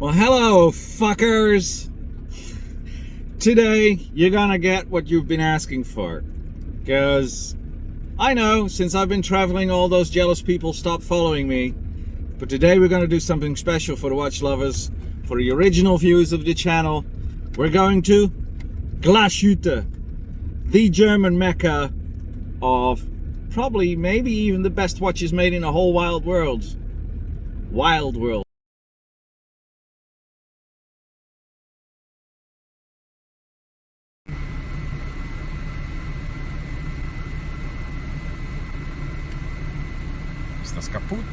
Well, hello, fuckers. Today, you're gonna get what you've been asking for. Because I know, since I've been traveling, all those jealous people stopped following me. But today, we're gonna do something special for the watch lovers. For the original viewers of the channel, we're going to Glashütte, the German mecca of probably, maybe even the best watches made in the whole wild world. Wild world. Ist das kaputt?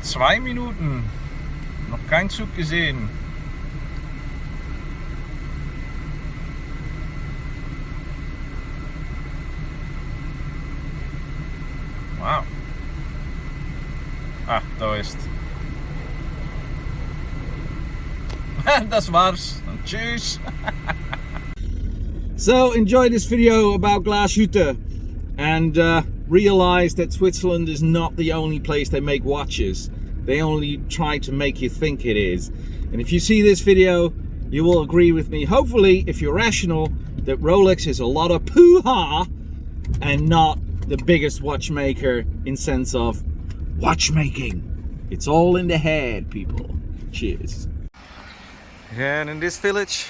Zwei Minuten. Noch kein Zug gesehen. Wow. Ah, da ist. Das war's. Und tschüss. So enjoy this video about Glashütte and realize that Switzerland is not the only place they make watches. They only try to make you think it is. And if you see this video, you will agree with me, hopefully, if you're rational, that Rolex is a lot of poo-ha and not the biggest watchmaker in sense of watchmaking. It's all in the head, people. Cheers. And in this village,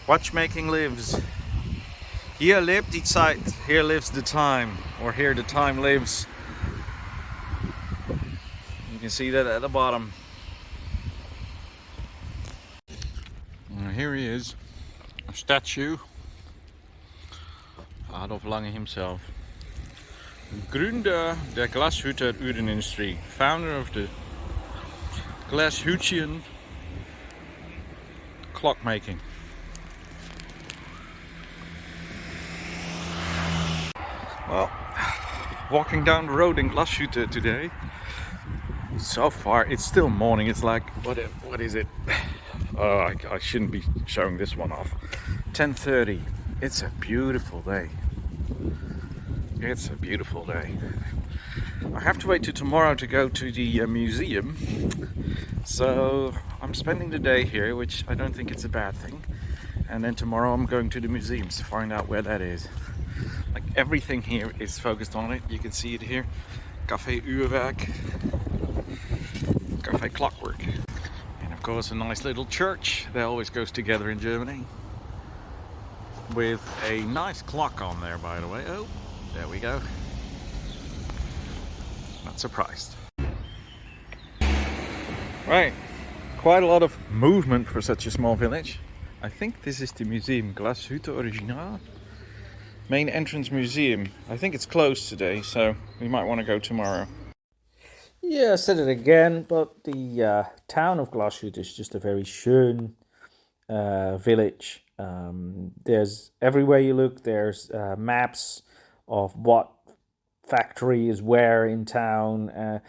watchmaking lives. Hier lebt die Zeit, here lives the time, or here the time lives. You can see that at the bottom. And here he is, a statue of Adolf Lange himself. Gründer der Glashütte Uhrenindustrie, founder of the Glashüttian clockmaking. Well, walking down the road in Glashütte today. So far, it's still morning. It's like, what is it? I shouldn't be showing this one off. 10:30. It's a beautiful day. It's a beautiful day. I have to wait till tomorrow to go to the museum. So I'm spending the day here, which I don't think it's a bad thing. And then tomorrow I'm going to the museums to find out where that is. Like everything here is focused on it. You can see it here. Café Uurwerk. Café Clockwork. And of course a nice little church that always goes together in Germany. With a nice clock on there, by the way. Oh, there we go. Not surprised. Right, quite a lot of movement for such a small village. I think this is the museum, Glashütte Original. Main entrance museum. I think it's closed today, so we might want to go tomorrow. Yeah, I said it again, but the town of Glashütte is just a very schön village. There's everywhere you look, there's maps of what factory is where in town.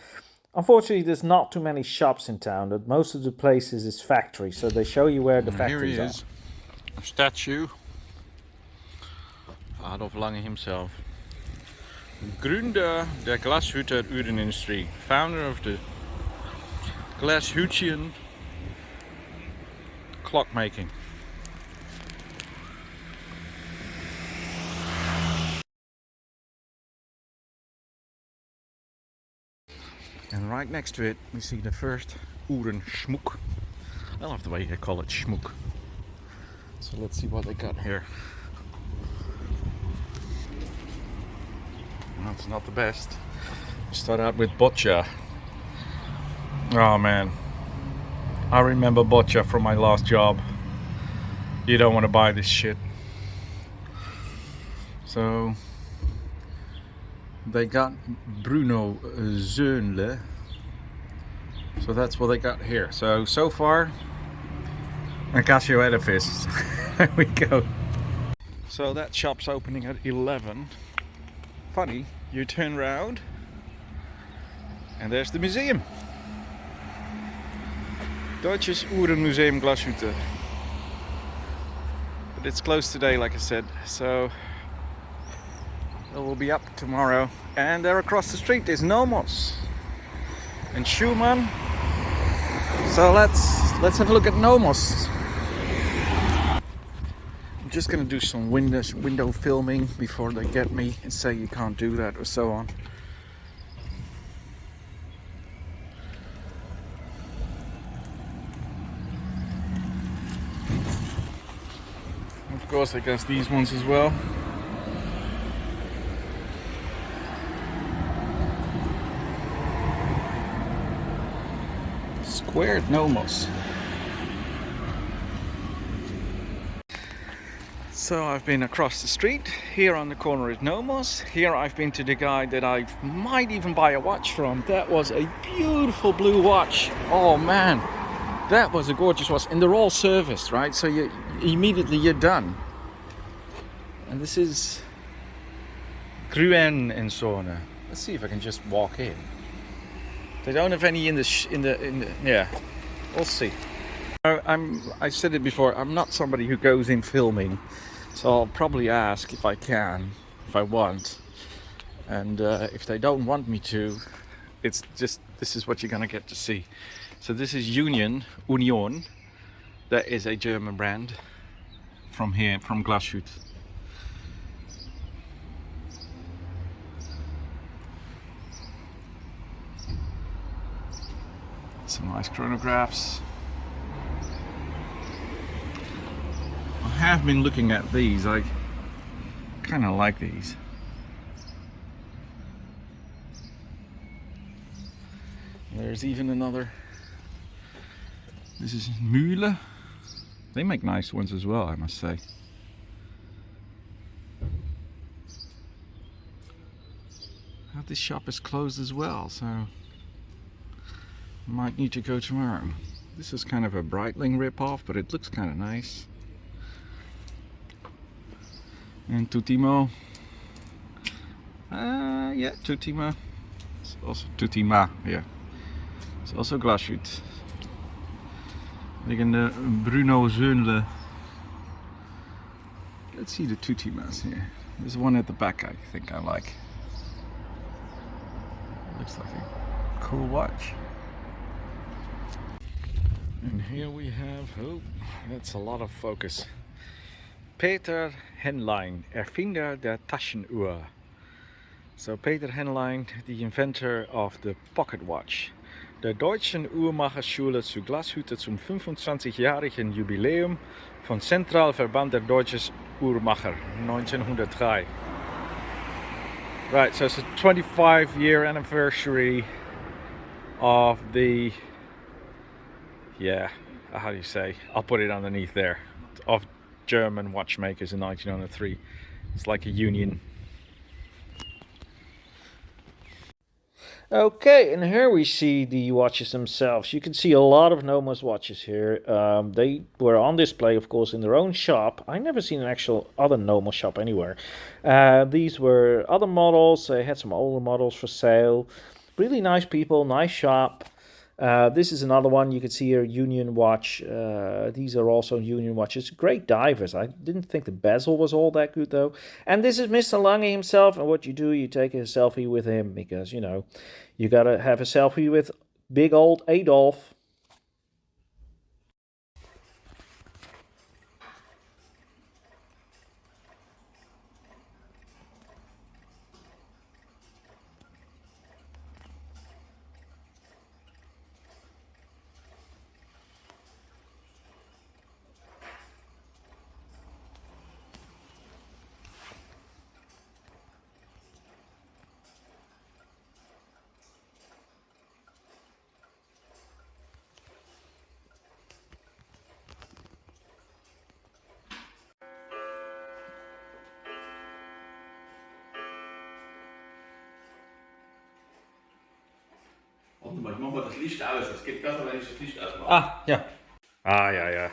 Unfortunately, there's not too many shops in town. But most of the places is factory, so they show you where the factories are. Here he is, a statue of Adolf Lange himself. Gründer der Glashütte Uhrenindustrie, founder of the Glashüttian clockmaking. And right next to it, we see the first Uhrenschmuck. I love the way they call it schmuck. So let's see what they got here. That's not the best. We start out with Boccia. Oh man, I remember Boccia from my last job. You don't want to buy this shit. So they got Bruno Zöhnle. So that's what they got here. So far, a Casio edifice. There we go. So that shop's opening at 11. Funny, you turn around and there's the museum. Deutsches Uhrenmuseum Glashütte. But it's closed today, like I said, so It will be up tomorrow. And there across the street is Nomos and Schumann. So let's have a look at Nomos. I'm just gonna do some window filming before they get me and say you can't do that or so on. Of course, I guess these ones as well. Squared Nomos. So I've been across the street. Here on the corner is Nomos. Here I've been to the guy that I might even buy a watch from. That was a beautiful blue watch. Oh man, that was a gorgeous watch. And they're all serviced, right? So you immediately you're done. And this is Gruen and Zone. Let's see if I can just walk in. They don't have any in the yeah. We'll see. I said it before. I'm not somebody who goes in filming, so I'll probably ask if I can, if I want, and if they don't want me to, it's just this is what you're gonna get to see. So this is Union. That is a German brand from here, from Glashütte. Some nice chronographs. I have been looking at these. I kind of like these. There's even another. This is Mühle. They make nice ones as well, I must say. This shop is closed as well, so might need to go tomorrow. This is kind of a Breitling rip-off, but it looks kind of nice. And Tutimo. Yeah, Tutimo. It's also Tutima, yeah. It's also Glashütte. Again, the Bruno Zönle. Let's see the Tutimas here. There's one at the back I think I like. Looks like a cool watch. And here we have, oh, that's a lot of focus. Peter Henlein, Erfinder der Taschenuhr. So Peter Henlein, the inventor of the pocket watch. Der Deutschen Uhrmacherschule zu Glashütte zum 25-jährigen Jubiläum von Zentralverband der Deutschen Uhrmacher, 1903. Right, so it's a 25-year anniversary of the, yeah, how do you say? I'll put it underneath there. Of German watchmakers in 1903. It's like a union. Okay, and here we see the watches themselves. You can see a lot of Nomos watches here. They were on display, of course, in their own shop. I never seen an actual other Nomos shop anywhere. These were other models. They had some older models for sale. Really nice people, nice shop. This is another one you can see here, Union watch. These are also Union watches. Great divers. I didn't think the bezel was all that good though. And this is Mr. Lange himself. And what you do, you take a selfie with him because, you know, you gotta have a selfie with big old Adolf. Warte mal, ich mach mal das Licht aus. Es geht besser, wenn ich das Licht ausmache. Ah, ja. Ah, ja, ja.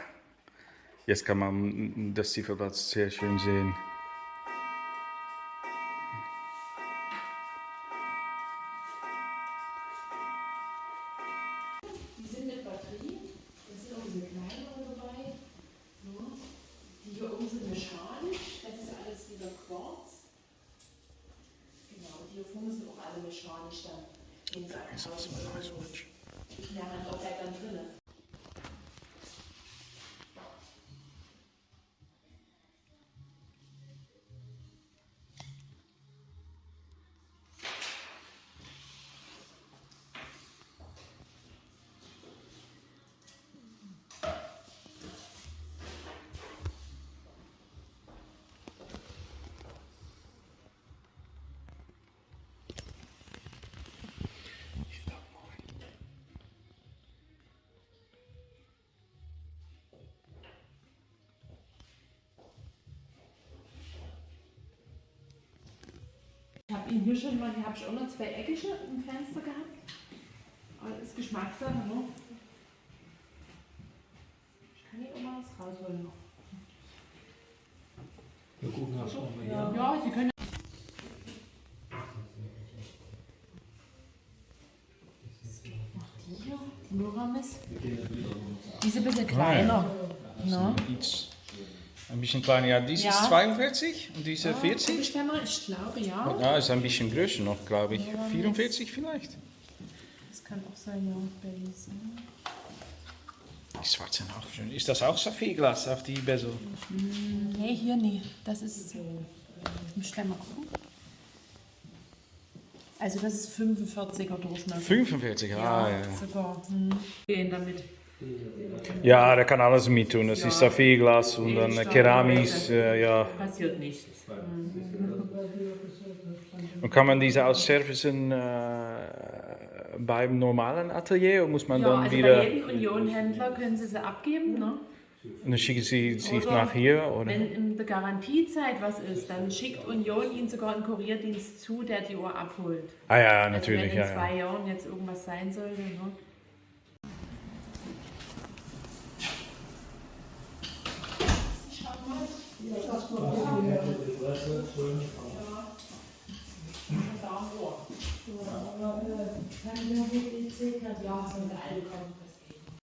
Jetzt kann man das Zifferblatt sehr schön sehen. Die sind mit Batterie, da sind auch diese kleinere dabei. So. Die hier oben sind mechanisch, das ist alles wieder Quarz. elektronisch dann. Geht's It's also a nice watch. Ja, dann auch dann drin. Ich habe ihn hier schon mal, hier habe ich auch noch 2 Eckige im Fenster gehabt. Aber das ist Geschmackssache, ne? Ich kann hier auch mal was rausholen noch. Wir gucken erstmal hier. Ja, Sie können. Die hier, die Noramis. Die ist ein bisschen kleiner. Ne? Ein bisschen kleiner, ja. Diese Ja. ist 42 und diese Ja, 40. ich glaube, ja. Ja, ist ein bisschen größer noch, glaube ich. 44 vielleicht. Das kann auch sein, ja. Belize. Die schwarzen auch schön. Ist das auch Saphirglas auf die Bezel? Nee, hier nie. Das ist. Ich mal gucken. Also, das ist 45er Durchmesser. 45, Ja, ja. super. Gehen damit. Ja, da kann alles mit tun. Das ist Saphirglas und dann Keramis, ja. Passiert nichts. Und kann man diese ausservicen beim normalen Atelier oder muss man Ja, dann also wieder... bei jedem Union-Händler können Sie sie abgeben, ne? Und dann schicken sie sich Oder nach hier, oder? Wenn in der Garantiezeit was ist, dann schickt Union Ihnen sogar einen Kurierdienst zu, der die Uhr abholt. Ah ja, Also natürlich, wenn in ja. 2 Jahren jetzt irgendwas sein sollte, ne?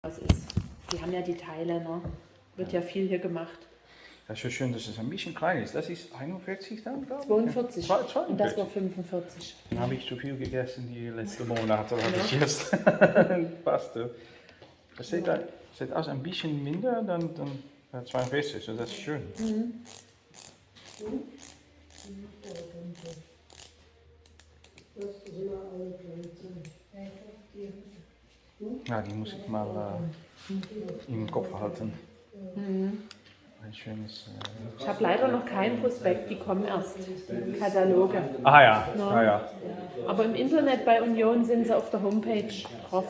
Was ist? Die haben ja die Teile, ne? Wird ja viel hier gemacht. Das ist so schön, dass es ein bisschen klein ist. Das ist 41 dann, glaube ich? 42. 42. Und das war 45. Dann habe ich zu viel gegessen die letzten Monate. Habe ich jetzt Paste. Das sieht aus ein bisschen minder dann 42. So, das ist schön. Ja, die muss ich mal im Kopf halten. Ein schönes. Ich habe leider noch keinen Prospekt, die kommen erst. Kataloge. Ah ja, Ja. ah ja. Aber im Internet bei Union sind sie auf der Homepage drauf.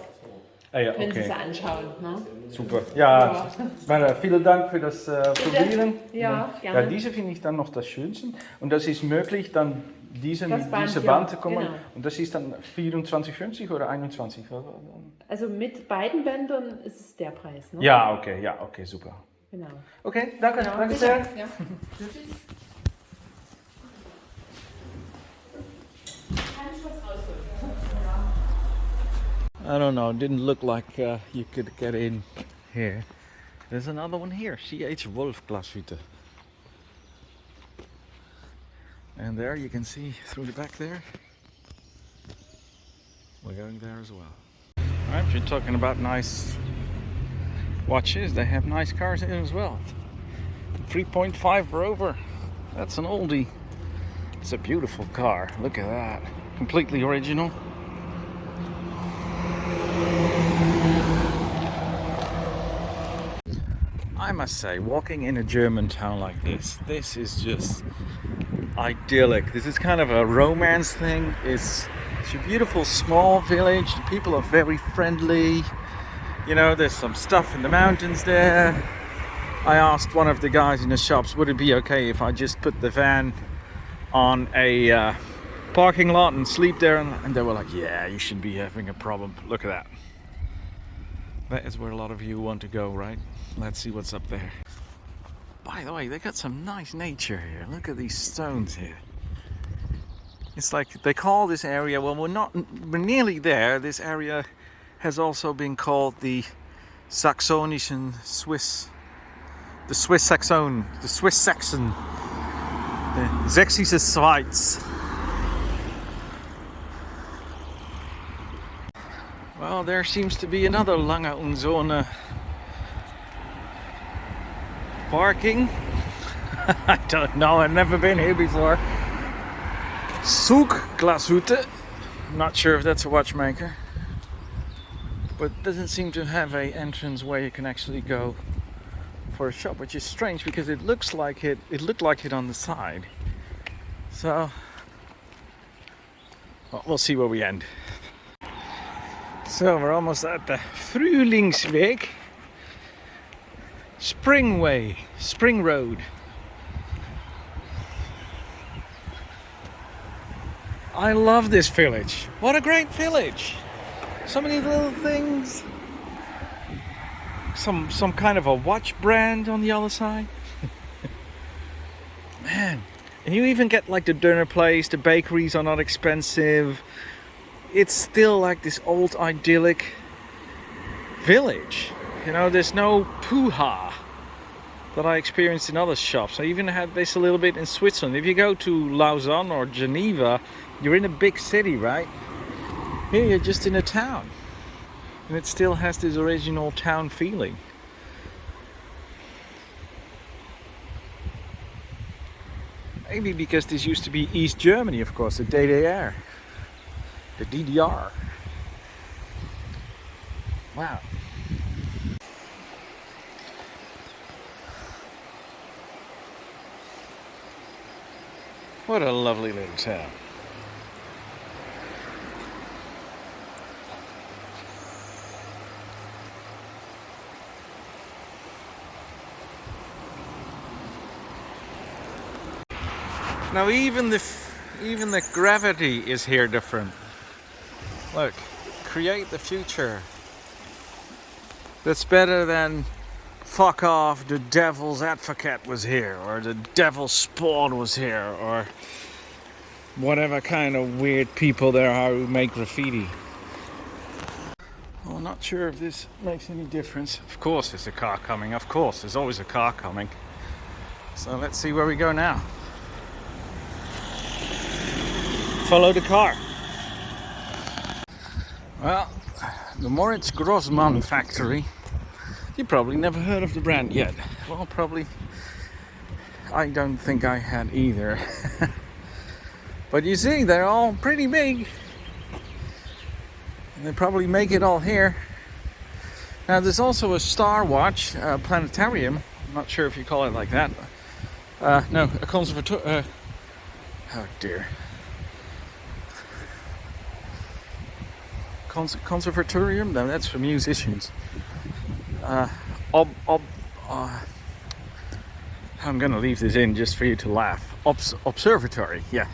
Ah ja, Können Sie okay. sie anschauen. Ne? Super. Ja, vielen Dank für das Probieren. Ja, Ja, gerne. diese finde ich dann noch das Schönste. Und das ist möglich, dann diese Das mit Band, dieser ja, Band zu kommen. genau. Und das ist dann 24,50 oder 21? Also mit beiden Bändern ist es der Preis. Ne? Ja, okay, super. Genau. Okay, danke, Genau, danke bitte. sehr. Ja. I don't know, it didn't look like you could get in here. There's another one here, C.H. Wolf Glashütte. And there you can see through the back there. We're going there as well. Alright, if you're talking about nice watches, they have nice cars in as well. 3.5 Rover. That's an oldie. It's a beautiful car. Look at that. Completely original. I must say, walking in a German town like this is just idyllic. This is kind of a romance thing. It's a beautiful small village. The people are very friendly. You know, there's some stuff in the mountains there. I asked one of the guys in the shops, would it be okay if I just put the van on a parking lot and sleep there? And they were like, yeah, you shouldn't be having a problem. Look at that. That is where a lot of you want to go, right? Let's see what's up there. By the way, they got some nice nature here. Look at these stones here. It's like they call this area, well, we're nearly there. This area has also been called the Saxonischen Swiss, the Swiss Saxon, the Sächsische Schweiz. Well, there seems to be another Lange und Zone parking. I don't know, I've never been here before. Zug Glashutte. Not sure if that's a watchmaker. But it doesn't seem to have a entrance where you can actually go for a shop, which is strange because it looked like it on the side. So well, we'll see where we end. So we're almost at the Frühlingsweg. Springway, Spring Road. I love this village. What a great village. So many little things. Some kind of a watch brand on the other side. Man. And you even get like the dinner place, the bakeries are not expensive. It's still like this old idyllic village. You know, there's no poo-ha that I experienced in other shops. I even had this a little bit in Switzerland. If you go to Lausanne or Geneva, you're in a big city, right? Here you're just in a town. And it still has this original town feeling. Maybe because this used to be East Germany, of course, the DDR. The DDR. Wow. What a lovely little town. Now even the gravity is here different. Look, create the future. That's better than fuck off, the devil's advocate was here, or the devil's spawn was here, or whatever kind of weird people there are who make graffiti. Well, I'm not sure if this makes any difference. Of course there's a car coming, of course, there's always a car coming. So let's see where we go now. Follow the car. Well, the Moritz Grossmann factory. You probably never heard of the brand yet. Well, probably I don't think I had either. But you see, they're all pretty big. And they probably make it all here. Now there's also a Star Watch planetarium. I'm not sure if you call it like that. No, a conservatory. Oh dear. Conservatorium? No, that's for musicians. I'm gonna leave this in just for you to laugh. Observatory, yeah,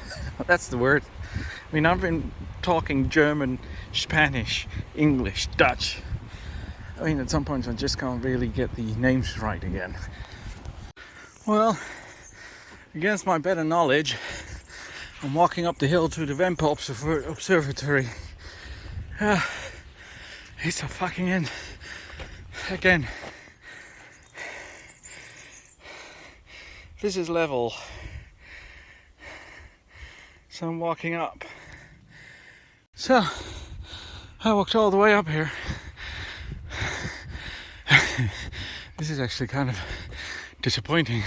that's the word. I mean, I've been talking German, Spanish, English, Dutch. I mean, at some points I just can't really get the names right again. Well, against my better knowledge, I'm walking up the hill to the Wempe Observatory. It's a fucking end again. This is level, so I'm walking up. So I walked all the way up here. This is actually kind of disappointing.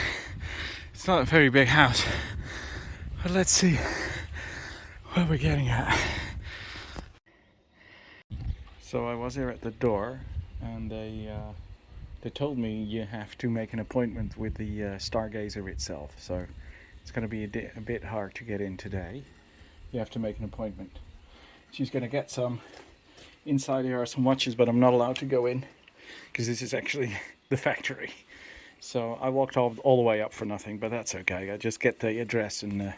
It's not a very big house, but let's see where we're getting at. So I was here at the door, and they told me you have to make an appointment with the stargazer itself. So it's going to be a bit hard to get in today. You have to make an appointment. She's going to get some. Inside here are some watches, but I'm not allowed to go in because this is actually the factory. So I walked all the way up for nothing, but that's okay. I just get the address and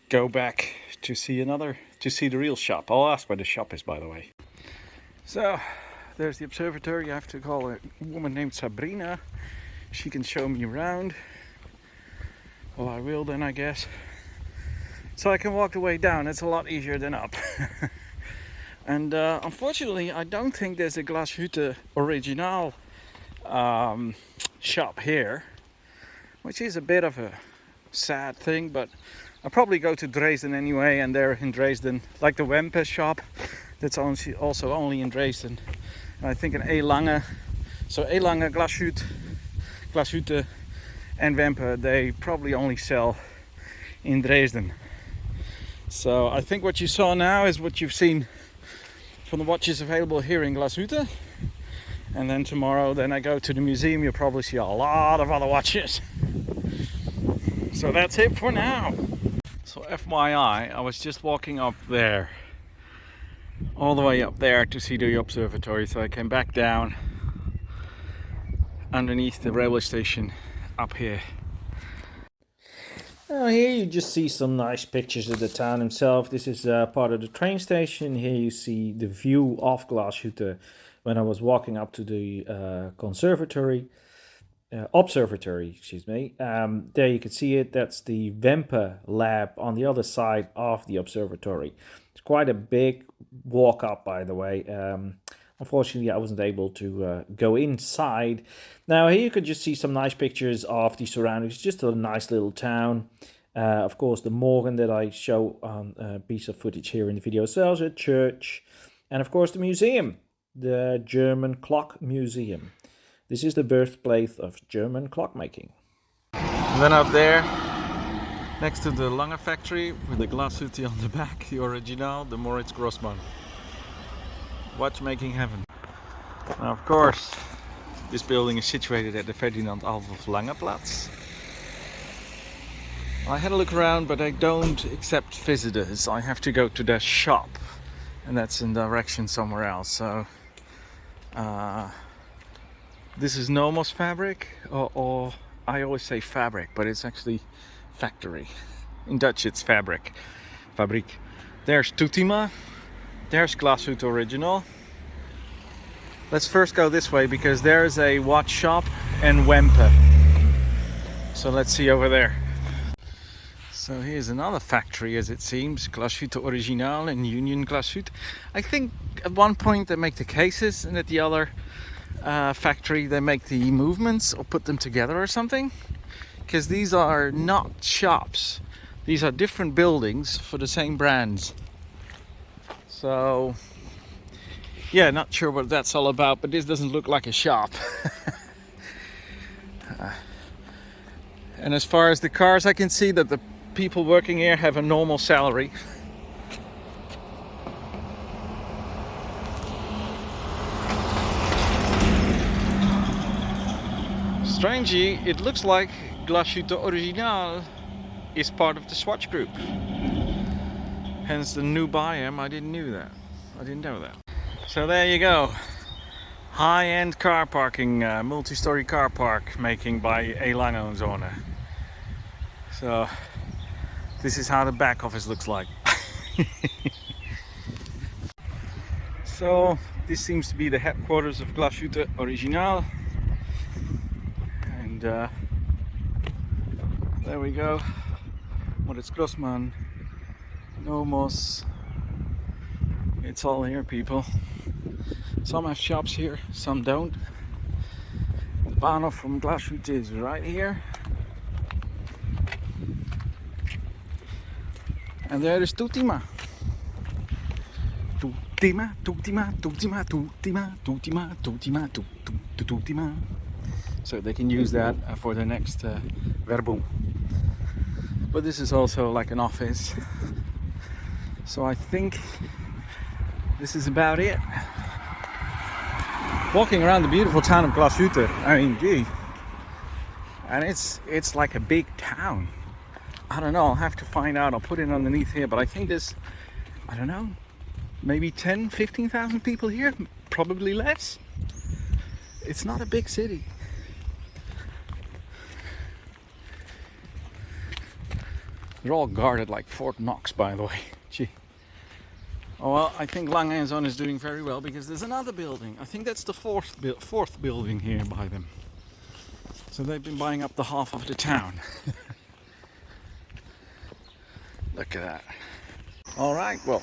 go back to see the real shop. I'll ask where the shop is, by the way. So there's the observatory. I have to call a woman named Sabrina. She can show me around. Well, I will then, I guess. So I can walk the way down. It's a lot easier than up. And unfortunately, I don't think there's a Glashütte original shop here, which is a bit of a sad thing, but I'll probably go to Dresden anyway, and there in Dresden, like the Wempe shop, That's also only in Dresden. And I think in Lange, so Lange, Glashütte and Wempe, they probably only sell in Dresden. So I think what you saw now is what you've seen from the watches available here in Glashütte. And then tomorrow, then I go to the museum, you'll probably see a lot of other watches. So that's it for now. So FYI, I was just walking up there, all the way up there to see the observatory. So I came back down underneath the railway station up here. Now here you just see some nice pictures of the town himself. This is part of the train station. Here you see the view of Glashütte when I was walking up to the observatory, excuse me. There you can see it. That's the Wempe lab on the other side of the observatory. It's quite a big walk up, by the way. Unfortunately, I wasn't able to go inside. Now here you could just see some nice pictures of the surroundings. Just a nice little town. Of course, the Morgan that I show on a piece of footage here in the video as well, a church, and of course the museum, the German Clock Museum. This is the birthplace of German clockmaking. And then up there, next to the Lange factory, with the Glashutte on the back, the original, the Moritz Grossmann. Watchmaking heaven. Now, of course, this building is situated at the Ferdinand Adolf Lange Platz. I had a look around, but I don't accept visitors. I have to go to their shop, and that's in direction somewhere else. So, this is Nomos fabric, or I always say fabric, but it's actually factory. In Dutch, it's fabric. Fabriek. There's Tutima. There's Glashutte original. Let's first go this way because there's a watch shop and Wempe. So let's see over there. So here's another factory, as it seems, Glashütte Original and Union Glashütte. I think at one point they make the cases, and at the other factory they make the movements or put them together or something. Because these are not shops. These are different buildings for the same brands. So, yeah, not sure what that's all about, but this doesn't look like a shop. And as far as the cars, I can see that the people working here have a normal salary. Strangely, it looks like Glashütte Original is part of the Swatch group. Hence the new biome. I didn't know that. So there you go. High-end car parking, multi-story car park making by Lange & Zone. So this is how the back office looks like. So this seems to be the headquarters of Glashütte Original. And there we go. Moritz Grossmann, Nomos. It's all here, people. Some have shops here, some don't. The Bahnhof from Glashütte is right here. And there is Tutima. Tutima, Tutima, Tutima, Tutima, Tutima, Tutima, Tutima. So they can use that for the next verbum. But this is also like an office. So I think this is about it. Walking around the beautiful town of Glashütte, I mean, gee. And it's like a big town. I don't know, I'll have to find out. I'll put it underneath here, but I think there's, I don't know, maybe 10, 15,000 people here, probably less. It's not a big city. They're all guarded like Fort Knox, by the way. Gee. Oh well, I think Lange & Zone is doing very well because there's another building. I think that's the fourth building here by them. So they've been buying up the half of the town. Look at that. All right, well.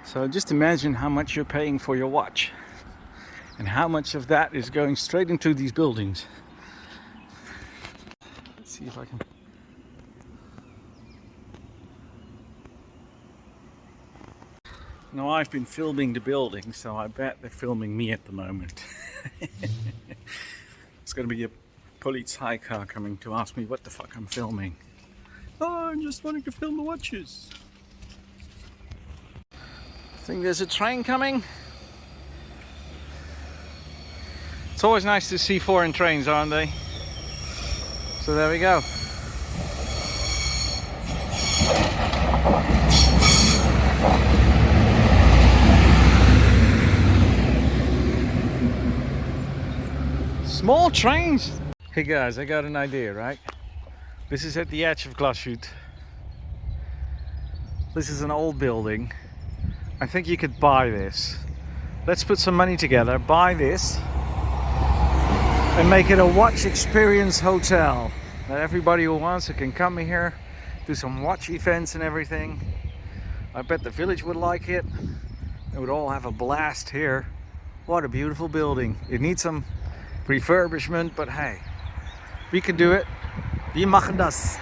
So just imagine how much you're paying for your watch and how much of that is going straight into these buildings. Let's see if I can. Now I've been filming the building, so I bet they're filming me at the moment. It's gonna be a police car coming to ask me what the fuck I'm filming. Oh, I'm just wanting to film the watches. I think there's a train coming. It's always nice to see foreign trains, aren't they? So there we go. Small trains! Hey guys, I got an idea, right? This is at the edge of Glashütte. This is an old building. I think you could buy this. Let's put some money together, buy this, and make it a watch experience hotel. That everybody who wants it can come here, do some watch events and everything. I bet the village would like it. They would all have a blast here. What a beautiful building. It needs some refurbishment, but hey, we can do it. Wir machen das.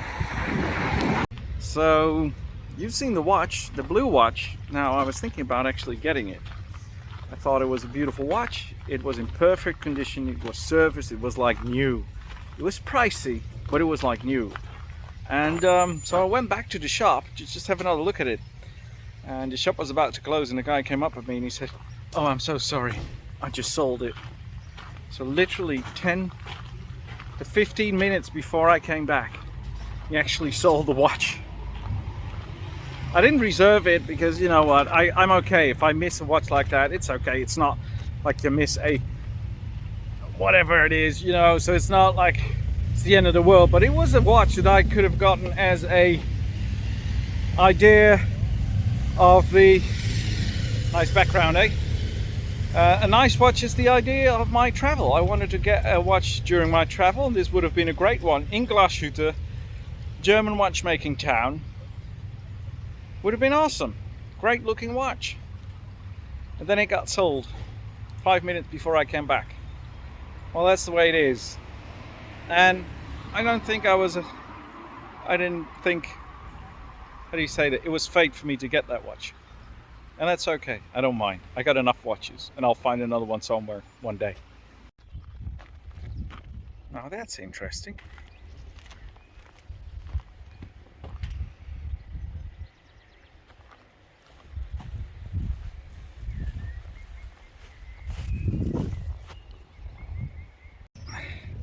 So, you've seen the watch, the blue watch. Now, I was thinking about actually getting it. I thought it was a beautiful watch. It was in perfect condition. It was serviced. It was like new. It was pricey, but it was like new. And so I went back to the shop to just have another look at it. And the shop was about to close, and the guy came up with me and he said, "Oh, I'm so sorry. I just sold it." So literally 10 to 15 minutes before I came back, he actually sold the watch. I didn't reserve it because, you know what, I'm okay. If I miss a watch like that, it's okay. It's not like you miss a whatever it is, you know, so it's not like it's the end of the world. But it was a watch that I could have gotten as a idea of the nice background, eh? A nice watch is the idea of my travel. I wanted to get a watch during my travel, and this would have been a great one in Glashütte, German watchmaking town. Would have been awesome. Great looking watch. And then it got sold 5 minutes before I came back. Well, that's the way it is. And I didn't think, how do you say that? It was fate for me to get that watch. And that's okay, I don't mind. I got enough watches, and I'll find another one somewhere one day. Now that's interesting.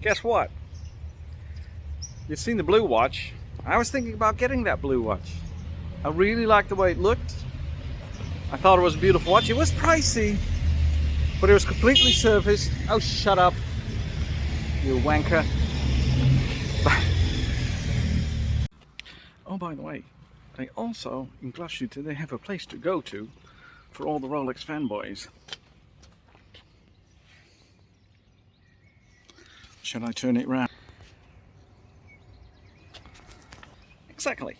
Guess what? You've seen the blue watch. I was thinking about getting that blue watch. I really liked the way it looked. I thought it was a beautiful watch. It was pricey, but it was completely serviced. Oh, shut up, you wanker. Oh, by the way, they also, in Glashutte, they have a place to go to for all the Rolex fanboys. Should I turn it round? Exactly.